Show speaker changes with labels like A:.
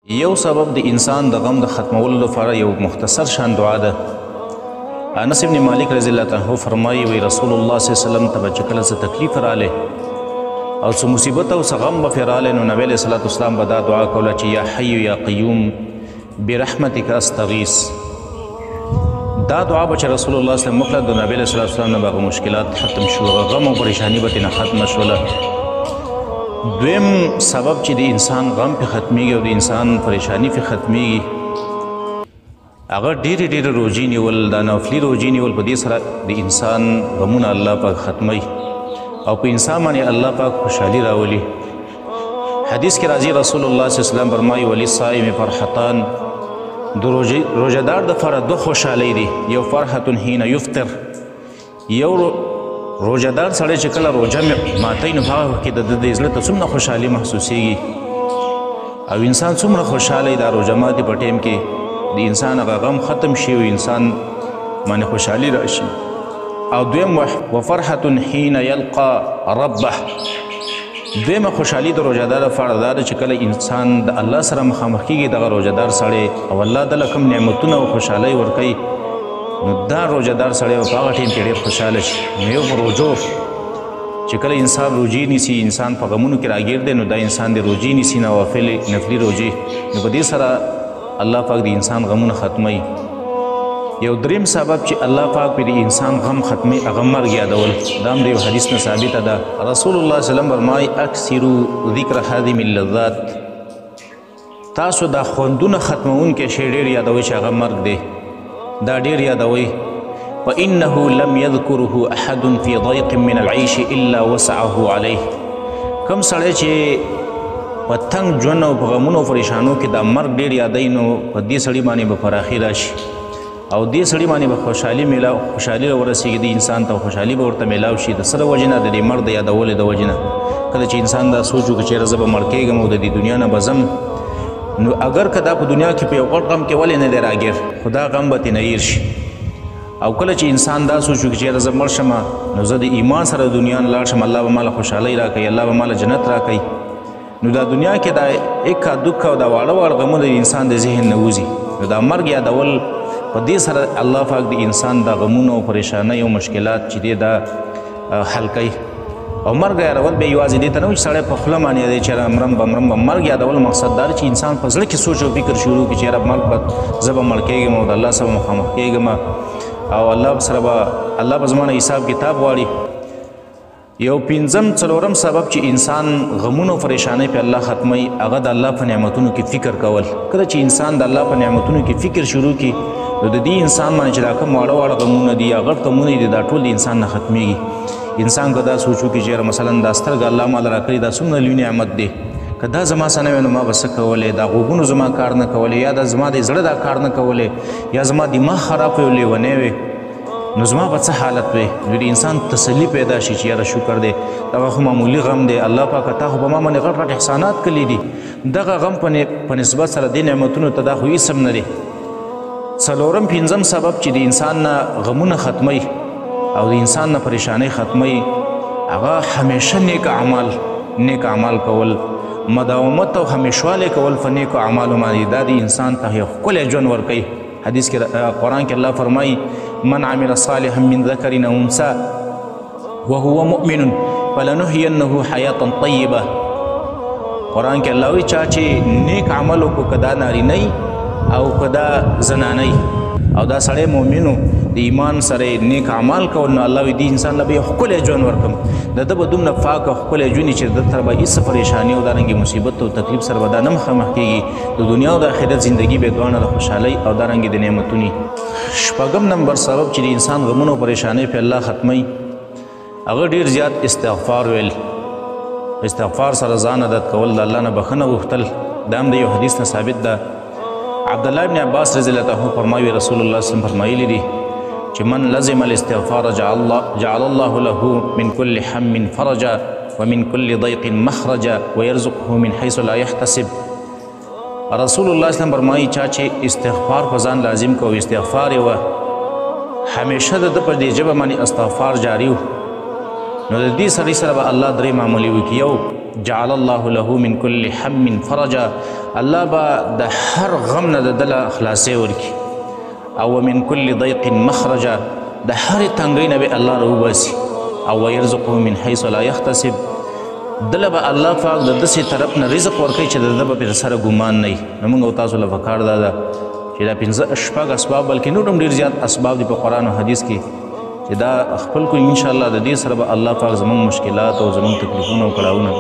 A: یو سبب د انسان د غم د ختمولو لپاره یو مختصر شان دعا ده. انس بن مالک رضی الله عنه فرمایي وی رسول الله صلی الله علیه وسلم ته چې کله څه تکلیف رااله او څه مصیبت او څه غم به رااله نو نبی علیه الصلاة والسلام به دا دعا کوله چې یا حی یا قیوم برحمتک استغیث. دا دعا به چې رسول الله صلی الله علیه وسلم د نبی علیه الصلاة والسلام نه به مشکلات ختم شول، غم او پریشانی به ترې نه ختمه شوله. دویم سبب چې د انسان غم په ختمیږي او د انسان پریشانی په ختمیږي هغه ډېرې ډېرې روژې نیول، دا نفلي روژې نیول، په دې سره د انسان غمونه الله پاک ختموي او په انسان باندې الله پاک خوشحالي راولي. حدیث کې راځي رسول الله صلی الله علیه وسلم فرمایي وللصائم فرحتان، د روژهدار دپاره دوه خوشحالۍ دي، یو فرحة حین یفطر، یو روژهدار سړی چې کله روژه ماتوي نو هغه وخت کې د ده د زړه ته څومره خوشحالي محسوسیږي او انسان څومره خوشحاله د روژه ماتې په ټایم کې د انسان هغه غم ختم شي او انسان باندې خوشحالي راشي. او دویم وفرحة حین یلقا ربه، دویمه خوشحالي د روژهدار لپاره دا ده چې کله انسان د الله سره مخامخ کېږي دغه روژهدار سړی او الله دله کوم نعمتونه او خوشحالۍ ورکوي نو دا روژهدار سړی به په هغه ټایم کې ډېر خوشحاله شي. نو یو روژو چې کله انسان روژې نیسي، انسان په غمونو کې راګیر دی نو دا انسان د روژې نیسي نفلي روژې، نو په دې سره الله پاک د انسان غمونه ختموي. یو دریم سبب چې الله پاک پرې د انسان غم ختموي هغه مرګ یادول. دا هم د یو حدیث نه ثابته ده. رسول الله صلی الله علیه وسلم فرمایي اکثروا ذکر هادم اللذات، تاسو دا خوندونه ختمونکی شی ډېر یادوئ چې هغه مرګ دی، دا ډېر یادوئ. فإنه لم يذكره أحد في ضيق من العيش إلا وسعه عليه. کم سړی چې په تنګ ژوند او په غمونو او پریشانو کې دا مرګ ډېر یادوي نو په دې سړي باندې به فراخي راشي او دې سړي باندې به خوشحالي راورسېږي، د انسان ته خوشحالي به ورته میلاو شي. د څه د وجې نه؟ د دې مرګ د یادولو د وجې نه. کله چې انسان دا سوچ وکړي چېرې زه به مړ کېږم او د دې دنیا نه به ځم نو اگر که دا په دنیا کې په یو غټ غم کې ولې نه دی راګیر، خو دا غم به ترې نه هیر شي. او کله چې انسان دا سوچ وکړي چې یاره زه مړ شم نو زه د ایمان سره د دنیا نه لاړ شم، الله به ماله خوشحالۍ راکوي، الله به ماله جنت راکوي، نو دا دنیا کې دا اکا دکا او دا واړه واړه غمونه د انسان د ذهن نه وځي. نو دا مرګ یادول په دې سره الله پاک د انسان د غمونو او پریشانۍ او مشکلات چې دی دا حل کوي. او مرګ یادول به یوازې دې ته نه وي چې سړی په خوله باندې دی چې مرم به مرم به. مرګ یادول مقصد دا چې انسان په زړه کې سوچ او فکر شروع کړي چې یاره مرګ به زه به مړ کېږم او د الله سره مخامخ کېږم او الله سره به الله به زما نه حساب کتاب غواړي. یو پنځم څلورم سبب چې انسان غمونو پریشانۍ په الله ختموي هغه د الله په نعمتونو کې فکر کول. کله چې انسان د الله په نعمتونو کې فکر شروع کړي نو د دې انسان باندې چې دا کوم واړه واړه غمونه دي یا غټ غمونه دي دا ټول د انسان نه ختمیږي. انسان که دا سوچ وکړي چې مثلا دا سترګه الله ماله راکړې دا څومره لوی نعمت دی، که دا زما څه نه وی نو ما به څه کولی، دا غوږونو زما کار نه کولی، یا دا زما د زړه دا کار نه کولی، یا زما دماغ خراب وی او لیونی وی نو زما به څه حالت وی. نو د انسان تسلي پیدا شي چې یاره شکر دی دغه خو معمولي غم دی، الله پاکه تا خو په ما باندې غټ غټ احسانات کړي دي، دغه غم په نسبت سره دې نعمتونو ته دا خو هېڅ هم نه دی. څلورم پنځم سبب چې د انسان نه غمونه ختموي او د انسان نه پریشانۍ ختموي هغه همیشه نیک اعمال کول، مداومت او همیشوالی کول په نیکو اعمالو باندې. دا د انسان ته یو ښکلی ژوند ورکوي. حدیث کې قرآن کې الله فرمایي من عمل صالحا من ذکر او انثى وهو مؤمن فلنحینه حیاة طیبه. قرآن کې الله وایي چا چې نیک عمل وکړو که دا نارینی او که دا زنانی او دا سړی مؤمنو د ایمان سره نیک اعمال کول نو الله وایي دې انسان له به یو ښکلی ژوند ورکړم، د ده به دومره پاک او ښکلی ژوند وي چې د ده سره به هېڅ پریشاني او دارنګې مصیبت او تکلیف سره به دا نه مخامخ کېږي. د دنیا او د آخرت زندګي به دواړه د خوشحالۍ او دارنګې د نعمتونو. شپږم نمبر سبب چې د انسان غمونه او پریشانۍ په الله ختموي هغه ډېر زیات استغفار ویل، استغفار سره ځان عادت کول، د الله نه بخښنه غوښتل. دا هم د یو حدیث نه ثابت ده. عبدالله ابن عباس رضی الله عنه فرمایي رسول الله صلی الله علیه وسلم فرمایلی دي چې من لزم الاستغفار جعل الله له من كل هم فرجا ومن كل ضيق مخرجا ويرزقه من حيث لا يحتسب. رسول الله صلی الله علیه وسلم فرمایي چا چې استغفار په ځان لازم کو، استغفار یې وه همیشه د ده په دې ژبه باندې استغفار جاري و نو د دې سړي سره به الله درې معاملې وکړي. یو جعل الله له من كل هم فرجا الله به د هر غم نه د دله خلاصې ورکړي او من كل ضيق مخرجا د هرې تنګۍ نه به الله راوباسي او ويرزقه من حيث لا يحتسب دله به الله پاک د داسې طرف نه رزق ورکوي چې د ده به پرې سره ګمان نه وي نو موږ او تاسو له پکار دا ده چې دا پنځه شپږ اسباب بلکې نور هم ډېر زیات اسباب دي په قرآن او حدیث کې چې دا خپل کو انشاءالله د دې سره به الله پاک زموږ مشکلات او زموږ تکلیفونه او کړاوونه